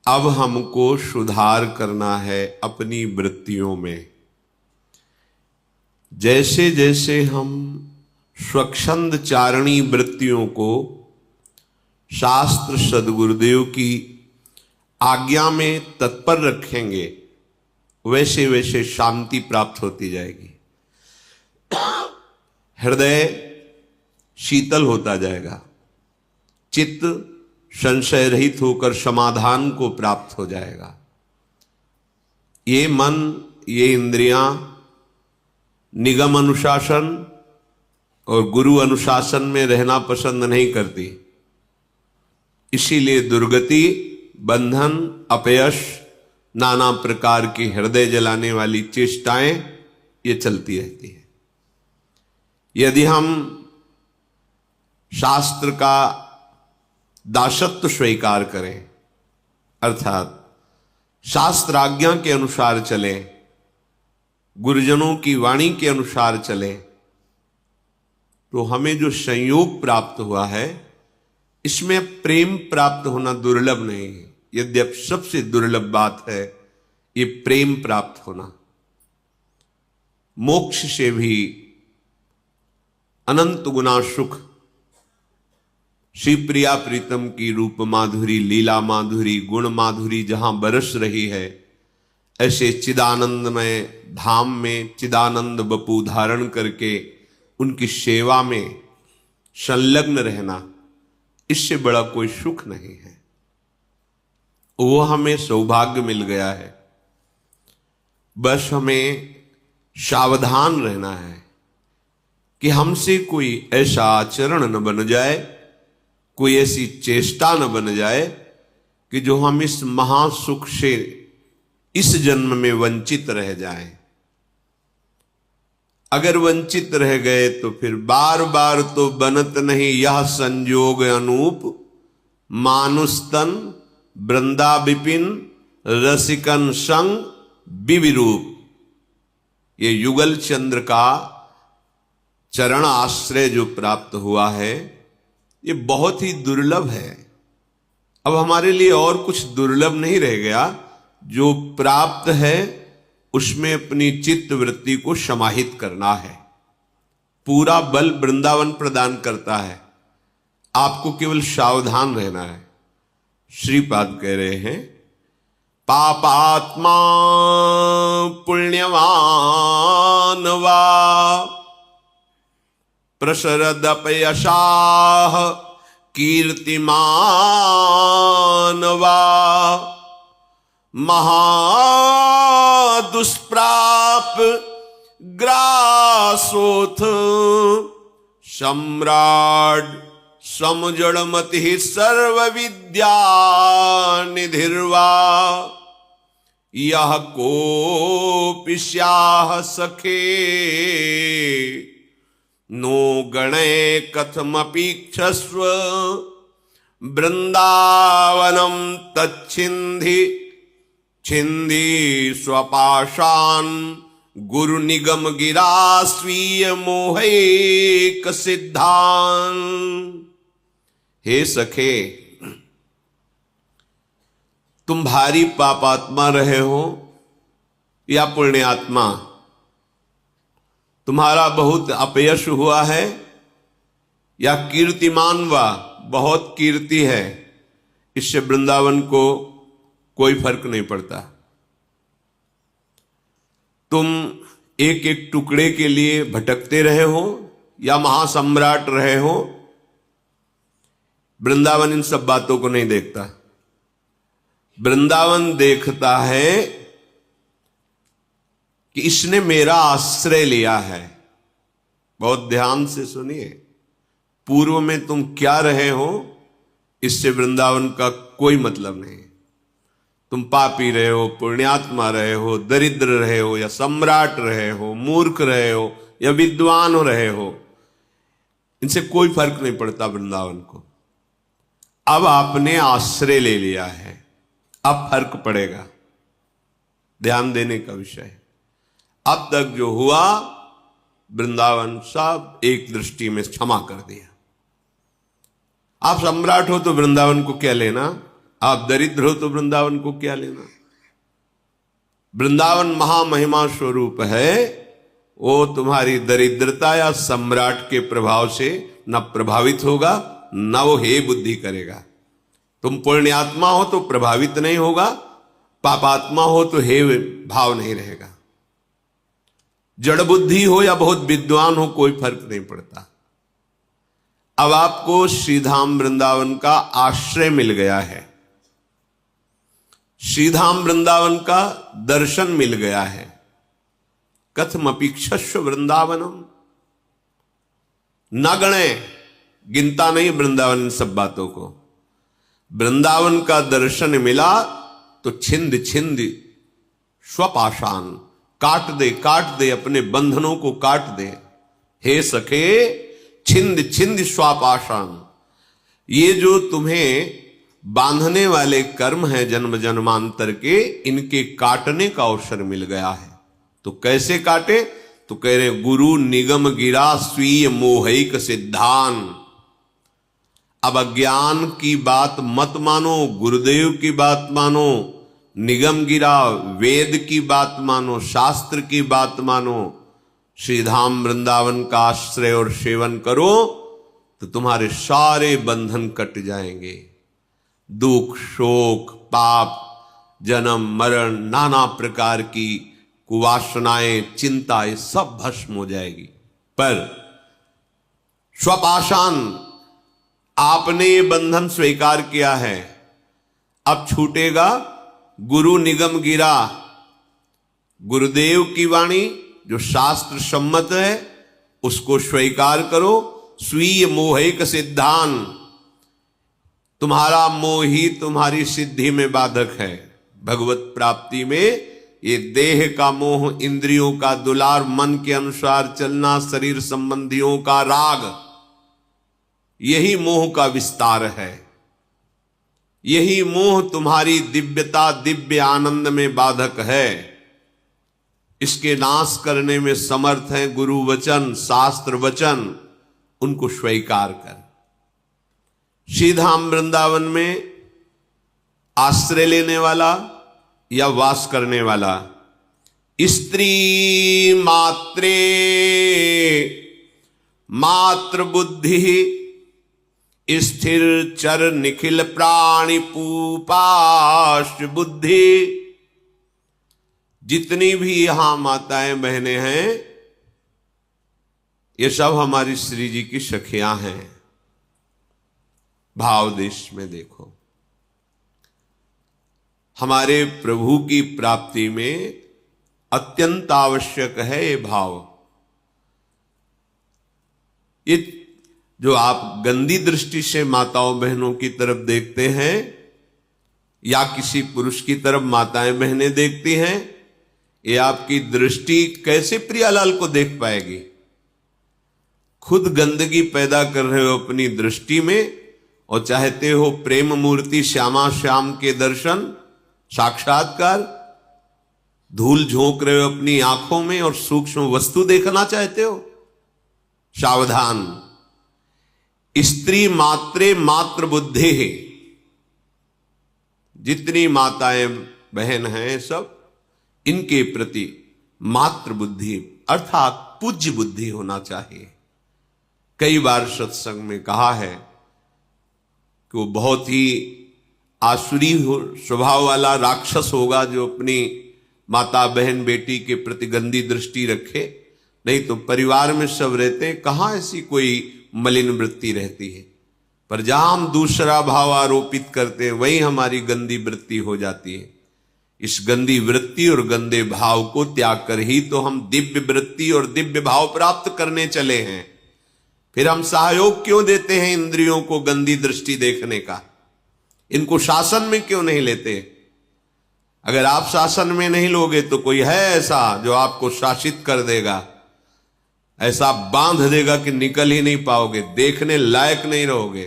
अब हमको सुधार करना है अपनी वृत्तियों में। जैसे जैसे हम स्वच्छंद चारणी वृत्तियों को शास्त्र सद्गुरुदेव की आज्ञा में तत्पर रखेंगे, वैसे वैसे शांति प्राप्त होती जाएगी। हृदय शीतल होता जाएगा, चित्त संशय रहित होकर समाधान को प्राप्त हो जाएगा। ये मन, ये इंद्रियां निगम अनुशासन और गुरु अनुशासन में रहना पसंद नहीं करती, इसीलिए दुर्गति, बंधन, अपयश, नाना प्रकार की हृदय जलाने वाली चेष्टाएं ये चलती रहती है। यदि हम शास्त्र का दासत्व स्वीकार करें, अर्थात शास्त्र आज्ञा के अनुसार चले, गुरुजनों की वाणी के अनुसार चले, तो हमें जो संयोग प्राप्त हुआ है इसमें प्रेम प्राप्त होना दुर्लभ नहीं है। यद्यप सबसे दुर्लभ बात है ये प्रेम प्राप्त होना। मोक्ष से भी अनंत गुना सुख श्री प्रिया प्रीतम की रूप माधुरी, लीला माधुरी, गुण माधुरी जहां बरस रही है, ऐसे चिदानंदमय धाम में चिदानंद बपू धारण करके उनकी सेवा में संलग्न रहना, इससे बड़ा कोई सुख नहीं है। वो हमें सौभाग्य मिल गया है। बस हमें सावधान रहना है कि हमसे कोई ऐसा आचरण न बन जाए, कोई ऐसी चेष्टा न बन जाए कि जो हम इस महासुख से इस जन्म में वंचित रह जाएं। अगर वंचित रह गए तो फिर बार बार तो बनत नहीं यह संजोग अनूप, मानुस्तन वृंदा विपिन रसिकन संग विविरूप। ये युगल चंद्र का चरण आश्रय जो प्राप्त हुआ है ये बहुत ही दुर्लभ है। अब हमारे लिए और कुछ दुर्लभ नहीं रह गया, जो प्राप्त है उसमें अपनी चित्त वृत्ति को समाहित करना है। पूरा बल वृंदावन प्रदान करता है, आपको केवल सावधान रहना है। श्रीपाद कह रहे हैं, पापात्मा पुण्यवान वा प्रसरदपयशाः कीर्तिमान वा महादुष्प्राप ग्रासोथ सम्राट समजड़मति सर्व विद्या निधिर्वा यह कोपि स्याह सखे नो गणे कथमपीक्षस्व वृंदावनम तच्छिंधि छिंदी स्वपाशान गुरु निगम गिरा स्वीय मोहैक सिद्धान। हे सखे, तुम भारी पापात्मा रहे हो या पुण्यात्मा, तुम्हारा बहुत अपयश हुआ है या कीर्तिमान वा बहुत कीर्ति है, इससे वृंदावन को कोई फर्क नहीं पड़ता। तुम एक एक टुकड़े के लिए भटकते रहे हो या महासम्राट रहे हो, वृंदावन इन सब बातों को नहीं देखता। वृंदावन देखता है कि इसने मेरा आश्रय लिया है। बहुत ध्यान से सुनिए, पूर्व में तुम क्या रहे हो इससे वृंदावन का कोई मतलब नहीं। तुम पापी रहे हो, पुण्यात्मा रहे हो, दरिद्र रहे हो या सम्राट रहे हो, मूर्ख रहे हो या विद्वान रहे हो, इनसे कोई फर्क नहीं पड़ता वृंदावन को। अब आपने आश्रय ले लिया है, अब फर्क पड़ेगा। ध्यान देने का विषय है। अब तक जो हुआ वृंदावन सब एक दृष्टि में क्षमा कर दिया। आप सम्राट हो तो वृंदावन को क्या लेना, आप दरिद्र हो तो वृंदावन को क्या लेना। वृंदावन महामहिमा स्वरूप है, वो तुम्हारी दरिद्रता या सम्राट के प्रभाव से न प्रभावित होगा, न वो हे बुद्धि करेगा। तुम पुण्यात्मा हो तो प्रभावित नहीं होगा, पापात्मा हो तो हे भाव नहीं रहेगा। जड़ बुद्धि हो या बहुत विद्वान हो कोई फर्क नहीं पड़ता। अब आपको श्रीधाम वृंदावन का आश्रय मिल गया है, श्रीधाम वृंदावन का दर्शन मिल गया है। कथमपीक्षस्व वृंदावनम, न गणे, गिनता नहीं वृंदावन इन सब बातों को। वृंदावन का दर्शन मिला तो छिंद छिंद स्वपाषाण, काट दे अपने बंधनों को काट दे। हे सखे छिंद छिंद स्वापाषाण, ये जो तुम्हें बांधने वाले कर्म हैं जन्म जन्मांतर के, इनके काटने का अवसर मिल गया है। तो कैसे काटे? तो कह रहे गुरु निगम गिरा स्वीय मोहिक सिद्धान। अब अज्ञान की बात मत मानो, गुरुदेव की बात मानो, निगम गिरा वेद की बात मानो, शास्त्र की बात मानो। श्रीधाम वृंदावन का आश्रय और सेवन करो तो तुम्हारे सारे बंधन कट जाएंगे। दुख, शोक, पाप, जन्म मरण, नाना प्रकार की कुवासनाएं, चिंता, ये सब भस्म हो जाएगी। पर स्वपाषाण, आपने ये बंधन स्वीकार किया है, अब छूटेगा। गुरु निगम गिरा, गुरुदेव की वाणी जो शास्त्र सम्मत है उसको स्वीकार करो। स्वीय मोहिक सिद्धांत, तुम्हारा मोह ही तुम्हारी सिद्धि में बाधक है। भगवत प्राप्ति में ये देह का मोह, इंद्रियों का दुलार, मन के अनुसार चलना, शरीर संबंधियों का राग, यही मोह का विस्तार है। यही मोह तुम्हारी दिव्यता, दिव्य आनंद में बाधक है। इसके नाश करने में समर्थ है गुरु वचन, शास्त्र वचन, उनको स्वीकार कर। श्रीधाम वृंदावन में आश्रय लेने वाला या वास करने वाला, स्त्री मात्रे मात्र बुद्धि स्थिर चर निखिल प्राणी पूपाश बुद्धि। जितनी भी यहां माताएं बहनें हैं, ये सब हमारी श्री जी की सखियां हैं। भाव देश में देखो, हमारे प्रभु की प्राप्ति में अत्यंत आवश्यक है ये भाव। ये जो आप गंदी दृष्टि से माताओं बहनों की तरफ देखते हैं या किसी पुरुष की तरफ माताएं बहनें देखती हैं, ये आपकी दृष्टि कैसे प्रियालाल को देख पाएगी? खुद गंदगी पैदा कर रहे हो अपनी दृष्टि में और चाहते हो प्रेम मूर्ति श्यामा श्याम के दर्शन, साक्षात्कार। धूल झोंक रहे हो अपनी आंखों में और सूक्ष्म वस्तु देखना चाहते हो। सावधान, स्त्री मात्रे मात्र बुद्धि है। जितनी माताएं बहन हैं सब, इनके प्रति मात्र बुद्धि अर्थात पूज्य बुद्धि होना चाहिए। कई बार सत्संग में कहा है कि वो बहुत ही आसुरी स्वभाव वाला राक्षस होगा जो अपनी माता बहन बेटी के प्रति गंदी दृष्टि रखे। नहीं तो परिवार में सब रहते हैं, कहां ऐसी कोई मलिन वृत्ति रहती है। पर जहां हम दूसरा भाव आरोपित करते हैं वहीं हमारी गंदी वृत्ति हो जाती है। इस गंदी वृत्ति और गंदे भाव को त्याग कर ही तो हम दिव्य वृत्ति और दिव्य भाव प्राप्त करने चले हैं। फिर हम सहयोग क्यों देते हैं इंद्रियों को गंदी दृष्टि देखने का? इनको शासन में क्यों नहीं लेते? अगर आप शासन में नहीं लोगे तो कोई है ऐसा जो आपको शासित कर देगा, ऐसा बांध देगा कि निकल ही नहीं पाओगे, देखने लायक नहीं रहोगे,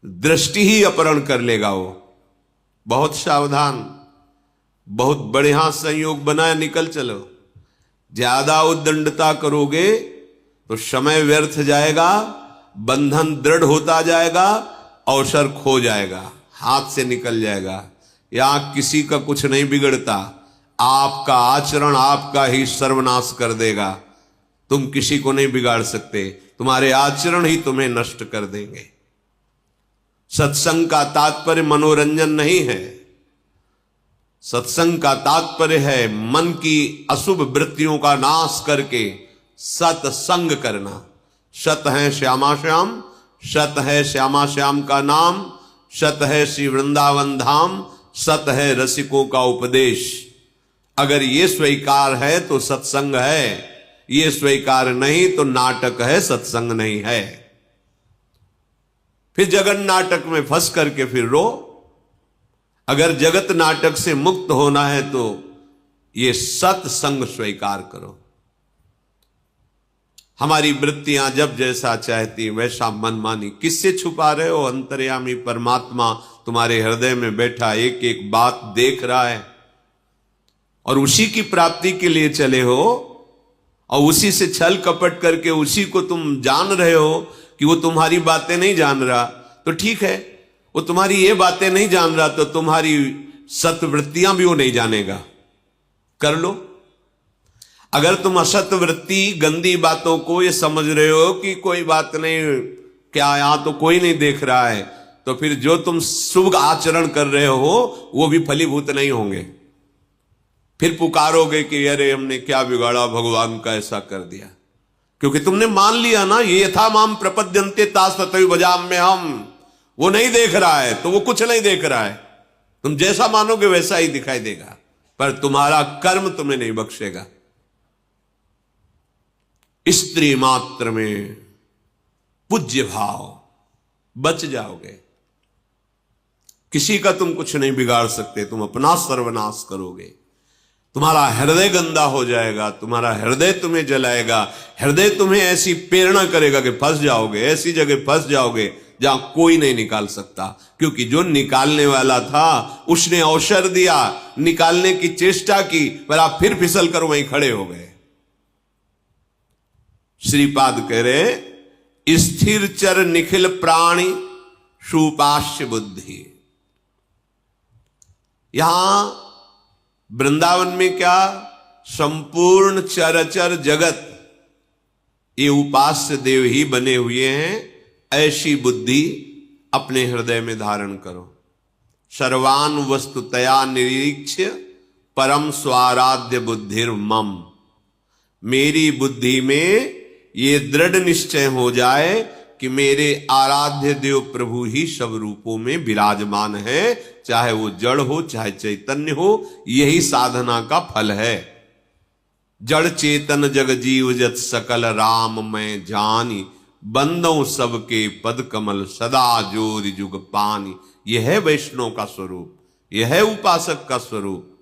दृष्टि ही अपहरण कर लेगा वो। बहुत सावधान, बहुत बढ़िया संयोग बनाए, निकल चलो। ज्यादा उद्दंडता करोगे तो समय व्यर्थ जाएगा, बंधन दृढ़ होता जाएगा, अवसर खो जाएगा। हाथ से निकल जाएगा। यहां किसी का कुछ नहीं बिगड़ता, आपका आचरण आपका ही सर्वनाश कर देगा। तुम किसी को नहीं बिगाड़ सकते, तुम्हारे आचरण ही तुम्हें नष्ट कर देंगे। सत्संग का तात्पर्य मनोरंजन नहीं है, सत्संग का तात्पर्य है मन की अशुभ वृत्तियों का नाश करके सत्संग करना। सत है श्यामा श्याम, सत है श्यामा श्याम का नाम, सत है श्री वृंदावन धाम, सत है रसिकों का उपदेश। अगर ये स्वीकार है तो सत्संग है, ये स्वीकार नहीं तो नाटक है, सत्संग नहीं है। फिर जगत नाटक में फंस करके फिर रो। अगर जगत नाटक से मुक्त होना है तो ये सत्संग स्वीकार करो। हमारी वृत्तियां जब जैसा चाहती वैसा मनमानी, किससे छुपा रहे हो? अंतर्यामी परमात्मा तुम्हारे हृदय में बैठा एक एक बात देख रहा है और उसी की प्राप्ति के लिए चले हो और उसी से छल कपट करके उसी को तुम जान रहे हो कि वो तुम्हारी बातें नहीं जान रहा, तो ठीक है, वो तुम्हारी ये बातें नहीं जान रहा तो तुम्हारी सत्वृत्तियां भी वो नहीं जानेगा, कर लो। अगर तुम असत वृत्ति गंदी बातों को ये समझ रहे हो कि कोई बात नहीं, क्या यहां तो कोई नहीं देख रहा है, तो फिर जो तुम शुभ आचरण कर रहे हो वो भी फलीभूत नहीं होंगे। फिर पुकारोगे कि अरे हमने क्या बिगाड़ा, भगवान का ऐसा कर दिया, क्योंकि तुमने मान लिया ना, ये यथा माम प्रपद्यन्ते तास तथैव भजाम्य हम। वो नहीं देख रहा है तो वो कुछ नहीं देख रहा है, तुम जैसा मानोगे वैसा ही दिखाई देगा, पर तुम्हारा कर्म तुम्हें नहीं बख्शेगा। स्त्री मात्र में पूज्य भाव, बच जाओगे। किसी का तुम कुछ नहीं बिगाड़ सकते, तुम अपना सर्वनाश करोगे। तुम्हारा हृदय गंदा हो जाएगा, तुम्हारा हृदय तुम्हें जलाएगा, हृदय तुम्हें ऐसी प्रेरणा करेगा कि फंस जाओगे, ऐसी जगह फंस जाओगे जहां कोई नहीं निकाल सकता, क्योंकि जो निकालने वाला था उसने अवसर दिया, निकालने की चेष्टा की, पर आप फिर फिसल कर वहीं खड़े हो गए। श्रीपाद कह रहे स्थिर चर निखिल प्राणी सुपाश्य बुद्धि। यहां वृंदावन में क्या, संपूर्ण चराचर जगत ये उपास्य देव ही बने हुए हैं। ऐसी बुद्धि अपने हृदय में धारण करो। सर्वान वस्तुतया निरीक्ष्य परम स्वाराध्य बुद्धिर मम। मेरी बुद्धि में ये दृढ़ निश्चय हो जाए कि मेरे आराध्य देव प्रभु ही सब रूपों में विराजमान है, चाहे वो जड़ हो चाहे चैतन्य हो, यही साधना का फल है। जड़ चेतन जग जीव जत सकल राम मैं जानी, बंदों सबके पद कमल सदा जोर जुग पानी। यह है वैष्णव का स्वरूप, यह है उपासक का स्वरूप।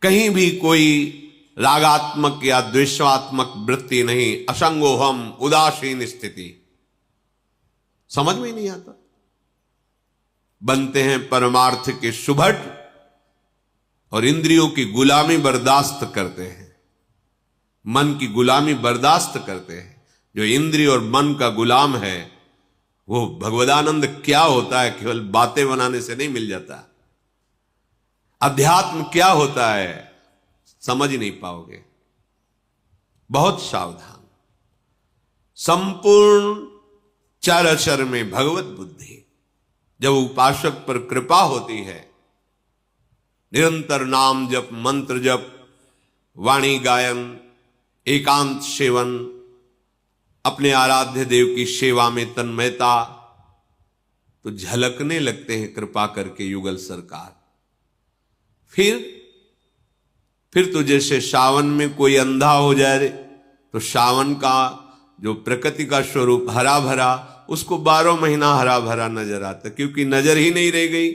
कहीं भी कोई रागात्मक या द्वेषात्मक वृत्ति नहीं, असंगोहम उदासीन स्थिति, समझ में नहीं आता। बनते हैं परमार्थ के सुभट और इंद्रियों की गुलामी बर्दाश्त करते हैं, मन की गुलामी बर्दाश्त करते हैं। जो इंद्रिय और मन का गुलाम है वो भगवदानंद क्या होता है केवल बातें बनाने से नहीं मिल जाता। अध्यात्म क्या होता है समझ नहीं पाओगे। बहुत सावधान। संपूर्ण चराचर में भगवत बुद्धि। जब उपासक पर कृपा होती है, निरंतर नाम जप, मंत्र जप, वाणी गायन, एकांत सेवन, अपने आराध्य देव की सेवा में तन्मयता, तो झलकने लगते हैं कृपा करके युगल सरकार। फिर तो जैसे सावन में कोई अंधा हो जाए तो सावन का जो प्रकृति का स्वरूप हरा भरा, उसको 12 महीना हरा भरा नजर आता, क्योंकि नजर ही नहीं रह गई।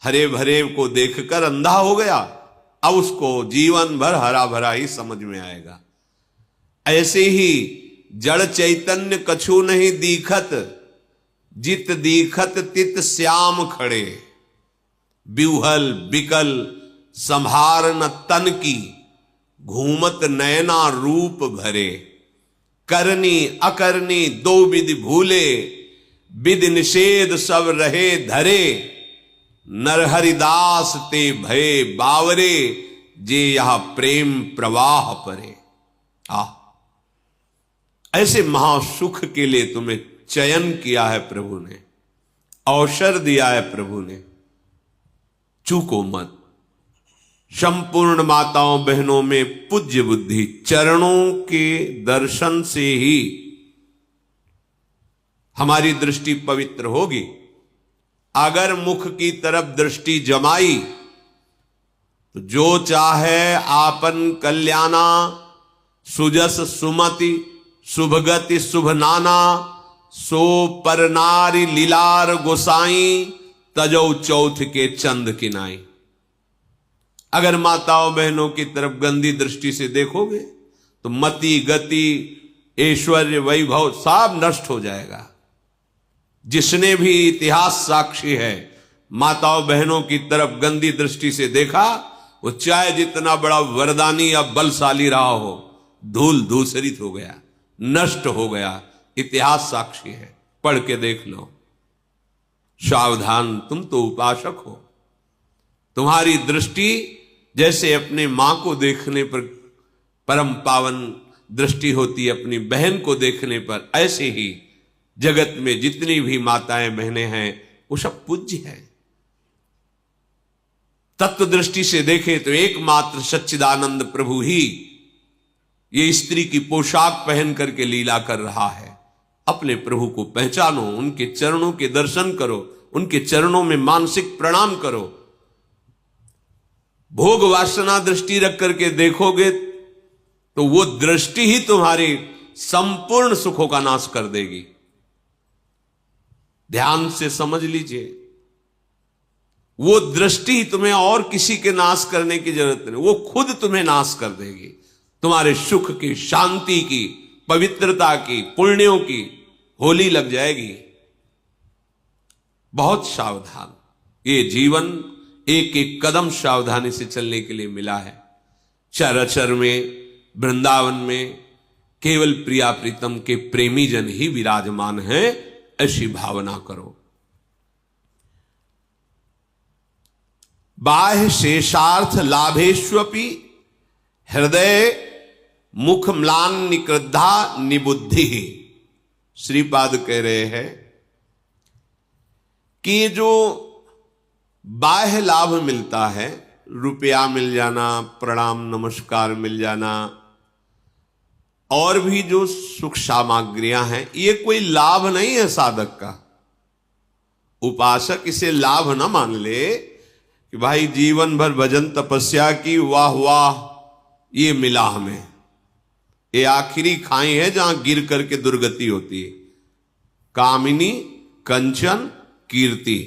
हरे भरे को देखकर अंधा हो गया, अब उसको जीवन भर हरा भरा ही समझ में आएगा। ऐसे ही जड़ चैतन्य कछु नहीं दीखत, जित दीखत तित श्याम खड़े। बिहुल बिकल संभार न तन की, घूमत नयना रूप भरे। करनी अकरनी दो विधि भूले, विध निषेध सब रहे धरे, नरहरिदास ते भय बावरे, जे यह प्रेम प्रवाह परे। ऐसे महासुख के लिए तुम्हें चयन किया है प्रभु ने, अवसर दिया है प्रभु ने, चूको मत। संपूर्ण माताओं बहनों में पूज्य बुद्धि, चरणों के दर्शन से ही हमारी दृष्टि पवित्र होगी। अगर मुख की तरफ दृष्टि जमाई तो जो चाहे आपन कल्याणा, सुजस सुमति शुभगति शुभ नाना, सो पर नारी लीलार गोसाई, तजौ चौथ के चंद किनाई। अगर माताओं बहनों की तरफ गंदी दृष्टि से देखोगे तो मति गति ऐश्वर्य वैभव सब नष्ट हो जाएगा। जिसने भी इतिहास साक्षी है माताओं बहनों की तरफ गंदी दृष्टि से देखा, वो चाहे जितना बड़ा वरदानी या बलशाली रहा हो, धूल धूसरित हो गया, नष्ट हो गया। इतिहास साक्षी है, पढ़ के देख लो। सावधान, तुम तो उपासक हो। तुम्हारी दृष्टि जैसे अपने मां को देखने पर परम पावन दृष्टि होती है, अपनी बहन को देखने पर, ऐसे ही जगत में जितनी भी माताएं बहनें हैं वो सब पूज्य हैं। तत्व दृष्टि से देखें तो एकमात्र सच्चिदानंद प्रभु ही ये स्त्री की पोशाक पहन करके लीला कर रहा है। अपने प्रभु को पहचानो, उनके चरणों के दर्शन करो, उनके चरणों में मानसिक प्रणाम करो। भोग वासना दृष्टि रख करके देखोगे तो वो दृष्टि ही तुम्हारी संपूर्ण सुखों का नाश कर देगी। ध्यान से समझ लीजिए, वो दृष्टि तुम्हें और किसी के नाश करने की जरूरत नहीं, वो खुद तुम्हें नाश कर देगी। तुम्हारे सुख की, शांति की, पवित्रता की, पुण्यों की होली लग जाएगी। बहुत सावधान, ये जीवन एक एक कदम सावधानी से चलने के लिए मिला है। चराचर में, वृंदावन में केवल प्रिया प्रीतम के प्रेमी जन ही विराजमान हैं, ऐसी भावना करो। बाह्य शेषार्थ लाभेष्वपि हृदय मुख म्लान निकृद्धा निबुद्धि। श्रीपाद कह रहे हैं कि जो बाह्य लाभ मिलता है, रुपया मिल जाना, प्रणाम नमस्कार मिल जाना, और भी जो सुख सामग्रियां हैं, ये कोई लाभ नहीं है साधक का। उपासक इसे लाभ ना मान ले कि भाई जीवन भर भजन तपस्या की, वाह वाह ये मिला हमें। ये आखिरी खाई है जहां गिर करके दुर्गति होती है। कामिनी, कंचन, कीर्ति,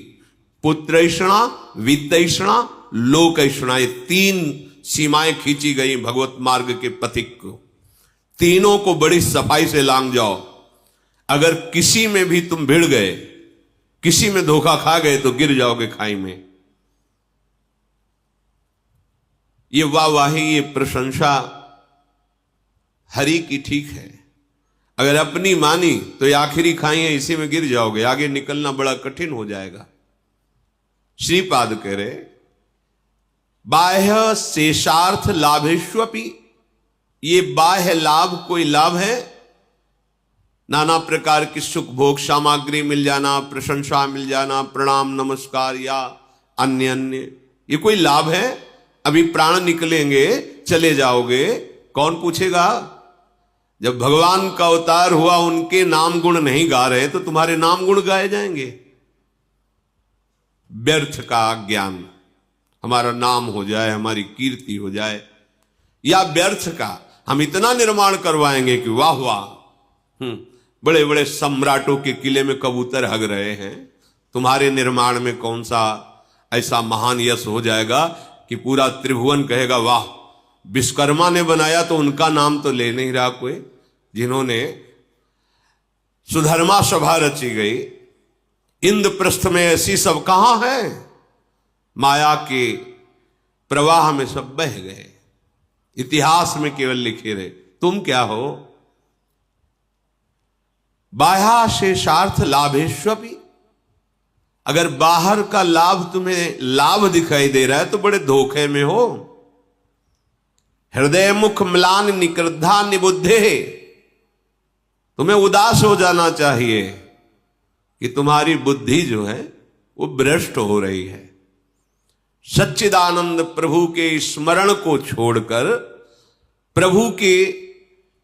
पुत्रैषणा, वित्तैषणा, लोकैषणा, ये तीन सीमाएं खींची गई भगवत मार्ग के पथिक को। तीनों को बड़ी सफाई से लांग जाओ। अगर किसी में भी तुम भिड़ गए, किसी में धोखा खा गए तो गिर जाओगे खाई में। ये वाहवाही, ये प्रशंसा हरि की ठीक है, अगर अपनी मानी तो ये आखिरी खाई है, इसी में गिर जाओगे, आगे निकलना बड़ा कठिन हो जाएगा। श्रीपाद कह रहे बाह्य शेषार्थ लाभेष्वपि, ये बाह्य लाभ कोई लाभ है? नाना प्रकार की सुख भोग सामग्री मिल जाना, प्रशंसा मिल जाना, प्रणाम नमस्कार या अन्य अन्य, ये कोई लाभ है? अभी प्राण निकलेंगे, चले जाओगे, कौन पूछेगा? जब भगवान का अवतार हुआ, उनके नाम गुण नहीं गा रहे तो तुम्हारे नाम गुण गाए जाएंगे। व्यर्थ का ज्ञान, हमारा नाम हो जाए, हमारी कीर्ति हो जाए, या व्यर्थ का हम इतना निर्माण करवाएंगे कि वाह वाह, बड़े बड़े सम्राटों के किले में कबूतर हग रहे हैं, तुम्हारे निर्माण में कौन सा ऐसा महान यश हो जाएगा कि पूरा त्रिभुवन कहेगा वाह, विश्वकर्मा ने बनाया तो उनका नाम तो ले नहीं रहा कोई, जिन्होंने सुधर्मा सभा रची गई, इंद्रप्रस्थ में ऐसी सब कहां है? माया के प्रवाह में सब बह गए, इतिहास में केवल लिखे रहे। तुम क्या हो? बाह्याशेषार्थ लाभेष्वपि, अगर बाहर का लाभ तुम्हें लाभ दिखाई दे रहा है तो बड़े धोखे में हो। हृदय मुख म्लान निकृद्धा निबुद्धे, तुम्हें उदास हो जाना चाहिए कि तुम्हारी बुद्धि जो है वो भ्रष्ट हो रही है। सच्चिदानंद प्रभु के स्मरण को छोड़कर, प्रभु के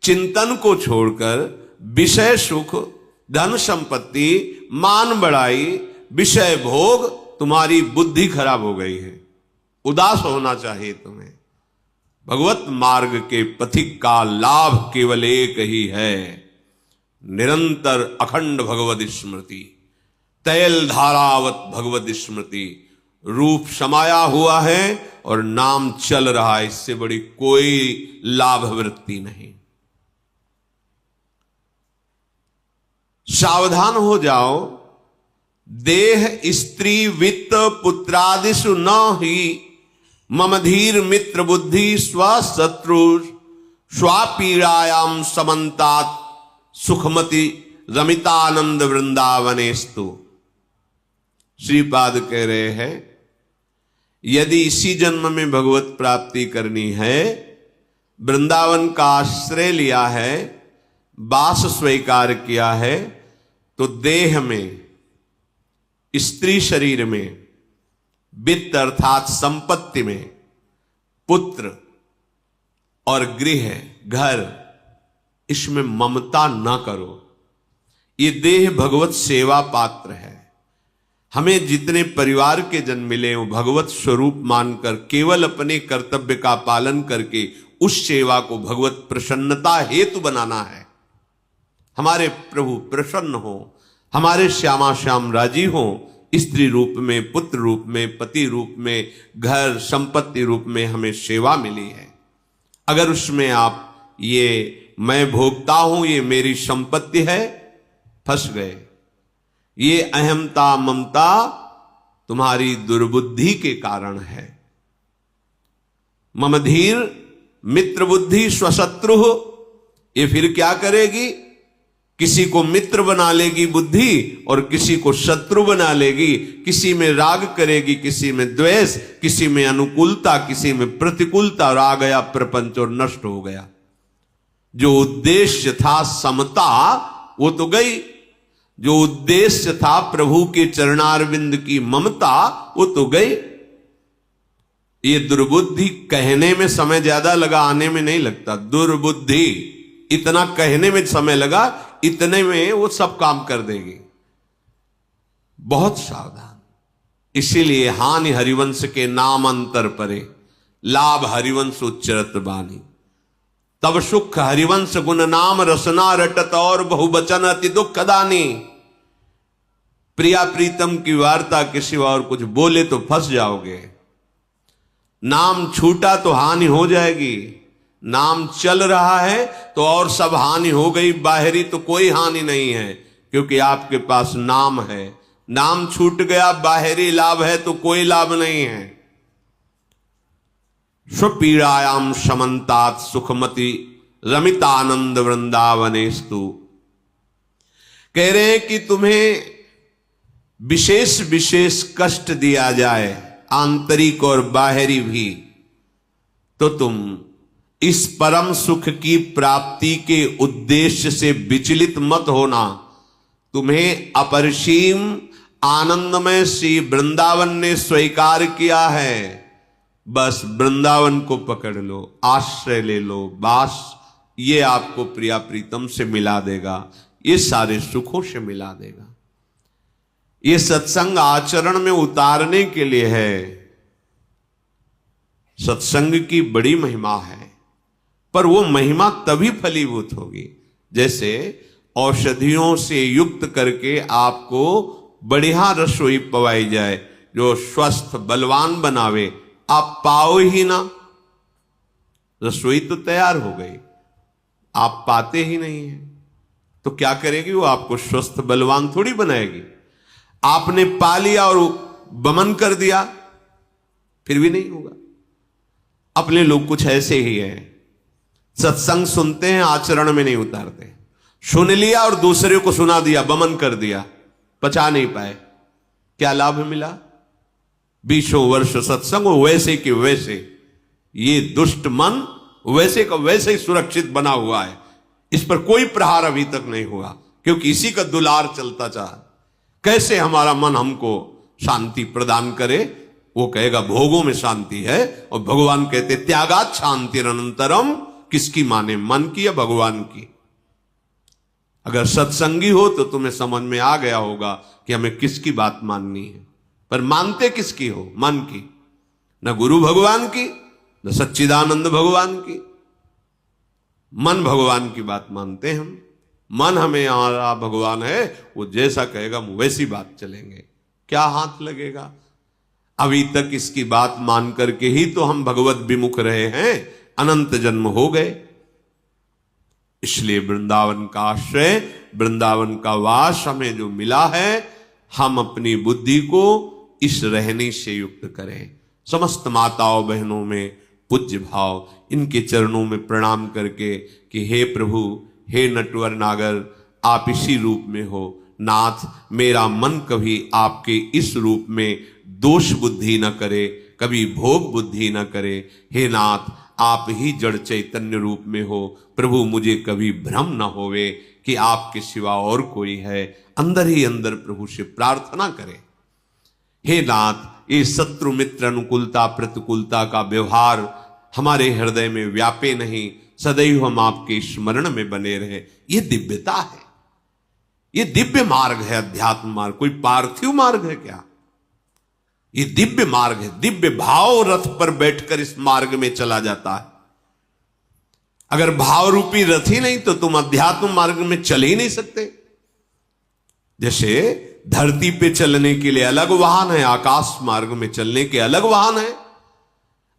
चिंतन को छोड़कर विषय सुख, धन संपत्ति, मान बढ़ाई, विषय भोग, तुम्हारी बुद्धि खराब हो गई है। उदास होना चाहिए तुम्हें। भगवत मार्ग के पथिक का लाभ केवल एक ही है, निरंतर अखंड भगवत स्मृति, तैल धारावत भगवत स्मृति। रूप समाया हुआ है और नाम चल रहा है, इससे बड़ी कोई लाभ वृत्ति नहीं। सावधान हो जाओ, देह स्त्री वित्त पुत्रादिषु न ही मम धीर मित्र बुद्धि स्वशत्रु स्वापीड़ायाम समन्तात सुखमति रमितानंद वृंदावनेस्तु। श्रीपाद कह रहे हैं, यदि इसी जन्म में भगवत प्राप्ति करनी है, वृंदावन का आश्रय लिया है, वास स्वीकार किया है, तो देह में, स्त्री शरीर में, वित्त अर्थात संपत्ति में, पुत्र और गृह घर, इसमें ममता न करो। ये देह भगवत सेवा पात्र है। हमें जितने परिवार के जन मिले वो भगवत स्वरूप मानकर केवल अपने कर्तव्य का पालन करके उस सेवा को भगवत प्रसन्नता हेतु बनाना है। हमारे प्रभु प्रसन्न हो, हमारे श्यामा श्याम राजी हो, स्त्री रूप में, पुत्र रूप में, पति रूप में, घर संपत्ति रूप में हमें सेवा मिली है। अगर उसमें आप ये मैं भोगता हूं, ये मेरी संपत्ति है, फंस गए। ये अहमता ममता तुम्हारी दुर्बुद्धि के कारण है। ममधीर मित्र बुद्धि स्वशत्रु, ये फिर क्या करेगी? किसी को मित्र बना लेगी बुद्धि और किसी को शत्रु बना लेगी। किसी में राग करेगी, किसी में द्वेष, किसी में अनुकूलता, किसी में प्रतिकूलता, और आ गया प्रपंच और नष्ट हो गया। जो उद्देश्य था समता वो तो गई, जो उद्देश्य था प्रभु के चरणारविंद की ममता वो तो गई। ये दुर्बुद्धि कहने में समय ज्यादा लगा, आने में नहीं लगता। दुर्बुद्धि इतना कहने में समय लगा, इतने में वो सब काम कर देगी। बहुत सावधान। इसीलिए हानि हरिवंश के नाम अंतर परे, लाभ हरिवंश उच्चरत बानी। तब सुख हरिवंश गुण नाम रसना रटत और बहुवचन अति दुखदानी। प्रिया प्रीतम की वार्ता किसी और कुछ बोले तो फंस जाओगे। नाम छूटा तो हानि हो जाएगी, नाम चल रहा है तो और सब हानि हो गई। बाहरी तो कोई हानि नहीं है क्योंकि आपके पास नाम है। नाम छूट गया, बाहरी लाभ है तो कोई लाभ नहीं है। स्वपीड़ायाम समन्तात सुखमति रमितानंद वृंदावनेस्तु। कह रहे हैं कि तुम्हें विशेष विशेष कष्ट दिया जाए, आंतरिक और बाहरी भी, तो तुम इस परम सुख की प्राप्ति के उद्देश्य से विचलित मत होना। तुम्हें अपरिसीम आनंदमय श्री वृंदावन ने स्वीकार किया है। बस वृंदावन को पकड़ लो, आश्रय ले लो, बस ये आपको प्रिया प्रीतम से मिला देगा, ये सारे सुखों से मिला देगा। ये सत्संग आचरण में उतारने के लिए है। सत्संग की बड़ी महिमा है, पर वो महिमा तभी फलीभूत होगी जैसे औषधियों से युक्त करके आपको बढ़िया रसोई पवाई जाए जो स्वस्थ बलवान बनावे। आप पाओ ही ना, रसोई तो तैयार हो गई, आप पाते ही नहीं है, तो क्या करेगी वो? आपको स्वस्थ बलवान थोड़ी बनाएगी। आपने पा लिया और बमन कर दिया, फिर भी नहीं होगा। अपने लोग कुछ ऐसे ही है, सत्संग सुनते हैं, आचरण में नहीं उतारते। सुन लिया और दूसरे को सुना दिया, बमन कर दिया, पचा नहीं पाए। क्या लाभ मिला? 20 वर्ष सत्संग वैसे के वैसे, ये दुष्ट मन वैसे का वैसे ही सुरक्षित बना हुआ है, इस पर कोई प्रहार अभी तक नहीं हुआ, क्योंकि इसी का दुलार चलता चाह। कैसे हमारा मन हमको शांति प्रदान करे? वो कहेगा भोगों में शांति है, और भगवान कहते त्यागात शांतिरनंतरम। किसकी माने, मन की या भगवान की? अगर सत्संगी हो तो तुम्हें समझ में आ गया होगा कि हमें किसकी बात माननी है। पर मानते किसकी हो? मन की। न गुरु भगवान की, न सच्चिदानंद भगवान की। मन भगवान की बात मानते हैं हम। मन हमें हमारा भगवान है, वो जैसा कहेगा हम वैसी बात चलेंगे। क्या हाथ लगेगा? अभी तक इसकी बात मान करके ही तो हम भगवत विमुख रहे हैं, अनंत जन्म हो गए। इसलिए वृंदावन का आश्रय, वृंदावन का वास हमें जो मिला है, हम अपनी बुद्धि को इस रहने से युक्त करें। समस्त माताओं बहनों में पूज्य भाव, इनके चरणों में प्रणाम करके कि हे प्रभु, हे नटवर नागर, आप इसी रूप में हो। नाथ, मेरा मन कभी आपके इस रूप में दोष बुद्धि न करे, कभी भोग बुद्धि न करे। हे नाथ, आप ही जड़ चैतन्य रूप में हो। प्रभु, मुझे कभी भ्रम न होवे कि आपके सिवा और कोई है। अंदर ही अंदर प्रभु से प्रार्थना करें। हे नाथ, ये शत्रु मित्र अनुकूलता प्रतिकूलता का व्यवहार हमारे हृदय में व्यापे नहीं, सदैव हम आपके स्मरण में बने रहे। ये दिव्यता है, ये दिव्य मार्ग है, अध्यात्म मार्ग। कोई पार्थिव मार्ग है क्या? ये दिव्य मार्ग है। दिव्य भाव रथ पर बैठकर इस मार्ग में चला जाता है। अगर भाव रूपी रथ ही नहीं तो तुम अध्यात्म मार्ग में चल ही नहीं सकते। जैसे धरती पे चलने के लिए अलग वाहन है, आकाश मार्ग में चलने के अलग वाहन है,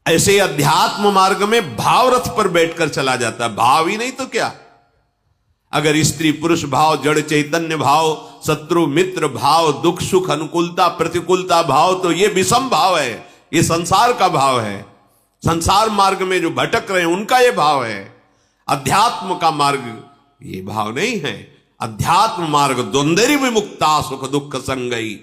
ऐसे अध्यात्म मार्ग में भाव रथ पर बैठकर चला जाता है। भाव ही नहीं तो क्या? अगर स्त्री पुरुष भाव, जड़ चैतन्य भाव, शत्रु मित्र भाव, दुख सुख अनुकूलता प्रतिकूलता भाव, तो ये विषम भाव है, ये संसार का भाव है। संसार मार्ग में जो भटक रहे हैं उनका ये भाव है। अध्यात्म का मार्ग ये भाव नहीं है। अध्यात्म मार्ग द्वंद्वरि विमुक्ता सुख दुख संगई,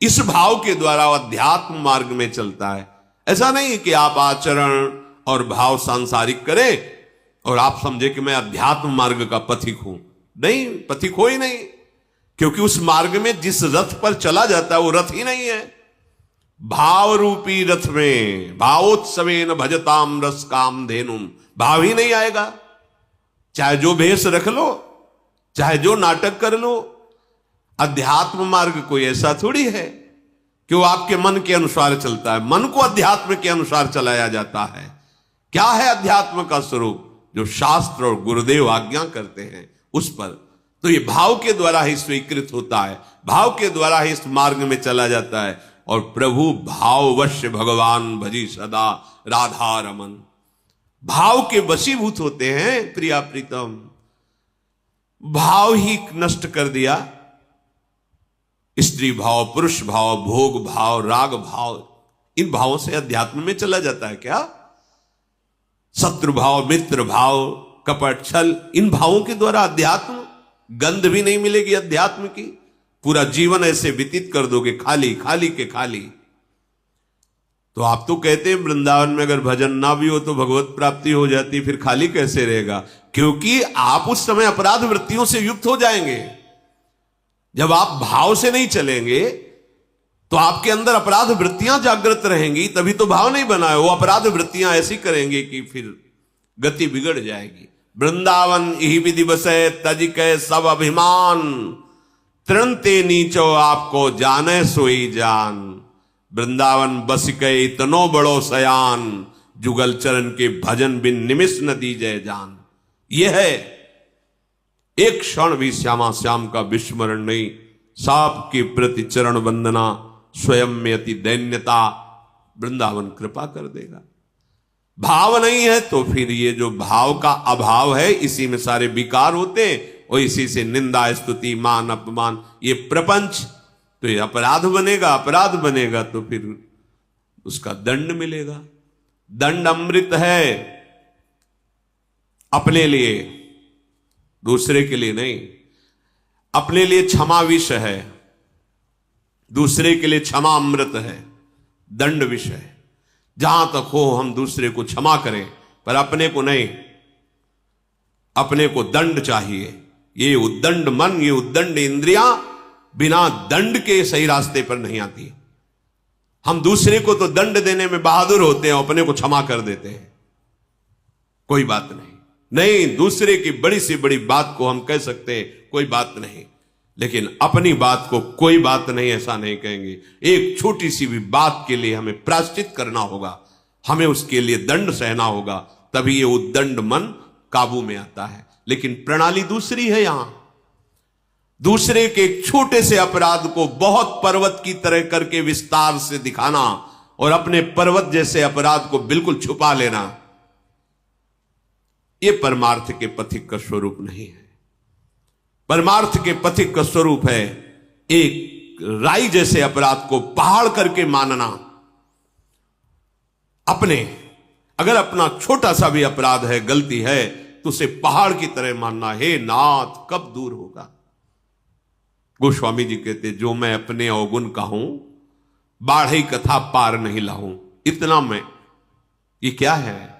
इस भाव के द्वारा अध्यात्म मार्ग में चलता है। ऐसा नहीं कि आप आचरण और भाव सांसारिक करें और आप समझे कि मैं अध्यात्म मार्ग का पथिक हूं। नहीं, पथिक हो ही नहीं, क्योंकि उस मार्ग में जिस रथ पर चला जाता है वो रथ ही नहीं है। भाव रूपी रथ में भावोत्सवेन भजताम रस काम धेनुम, भाव ही नहीं आएगा। चाहे जो भेष रख लो, चाहे जो नाटक कर लो, अध्यात्म मार्ग कोई ऐसा थोड़ी है कि वो आपके मन के अनुसार चलता है। मन को अध्यात्म के अनुसार चलाया जाता है। क्या है अध्यात्म का स्वरूप? जो शास्त्र और गुरुदेव आज्ञा करते हैं उस पर। तो ये भाव के द्वारा ही स्वीकृत होता है, भाव के द्वारा ही इस मार्ग में चला जाता है। और प्रभु भाववश्य भगवान भजी सदा राधा रमन, भाव के वशीभूत होते हैं। प्रिया प्रीतम, भाव ही नष्ट कर दिया। स्त्री भाव, पुरुष भाव, भोग भाव, राग भाव, इन भावों से अध्यात्म में चला जाता है क्या? शत्रु भाव, मित्र भाव, कपट, छल, इन भावों के द्वारा अध्यात्म, गंध भी नहीं मिलेगी अध्यात्म की। पूरा जीवन ऐसे व्यतीत कर दोगे, खाली खाली के खाली। तो आप तो कहते हैं वृंदावन में अगर भजन ना भी हो तो भगवत प्राप्ति हो जाती, फिर खाली कैसे रहेगा? क्योंकि आप उस समय अपराध वृत्तियों से युक्त हो जाएंगे। जब आप भाव से नहीं चलेंगे तो आपके अंदर अपराध वृत्तियां जागृत रहेंगी, तभी तो भाव नहीं बना है। वो अपराध वृत्तियां ऐसी करेंगे कि फिर गति बिगड़ जाएगी। वृंदावन यही विधि बसे तज के सब अभिमान, तृणते नीचो आपको जाने सोई जान। वृंदावन बस के इतनो बड़ो सयान, जुगल चरण के भजन बिन निमिष न दीजय जान। यह है, एक क्षण भी श्यामा श्याम का विस्मरण नहीं। साप के प्रति चरण वंदना, स्वयं में अति दैन्यता, वृंदावन कृपा कर देगा। भाव नहीं है तो फिर ये जो भाव का अभाव है, इसी में सारे विकार होते हैं, और इसी से निंदा स्तुति मान अपमान, ये प्रपंच, तो ये अपराध बनेगा। अपराध बनेगा तो फिर उसका दंड मिलेगा। दंड अमृत है अपने लिए, दूसरे के लिए नहीं। अपने लिए क्षमा विष है, दूसरे के लिए क्षमा अमृत है, दंड विष है। जहां तक हो हम दूसरे को क्षमा करें, पर अपने को नहीं। अपने को दंड चाहिए। ये उद्दंड मन, ये उद्दंड इंद्रियां बिना दंड के सही रास्ते पर नहीं आती। हम दूसरे को तो दंड देने में बहादुर होते हैं, अपने को क्षमा कर देते हैं, कोई बात नहीं। दूसरे की बड़ी से बड़ी बात को हम कह सकते हैं कोई बात नहीं, लेकिन अपनी बात को कोई बात नहीं ऐसा नहीं कहेंगे। एक छोटी सी भी बात के लिए हमें प्रायश्चित करना होगा, हमें उसके लिए दंड सहना होगा, तभी ये उद्दंड मन काबू में आता है। लेकिन प्रणाली दूसरी है। यहां दूसरे के एक छोटे से अपराध को बहुत पर्वत की तरह करके विस्तार से दिखाना और अपने पर्वत जैसे अपराध को बिल्कुल छुपा लेना, यह परमार्थ के पथिक का स्वरूप नहीं है। परमार्थ के पथिक का स्वरूप है एक राई जैसे अपराध को पहाड़ करके मानना। अगर अपना छोटा सा भी अपराध है, गलती है, तो उसे पहाड़ की तरह मानना। हे नाथ, कब दूर होगा। गोस्वामी जी कहते, जो मैं अपने अवगुण कहूं, बाढ़ई कथा पार नहीं लाऊं। इतना मैं, ये क्या है?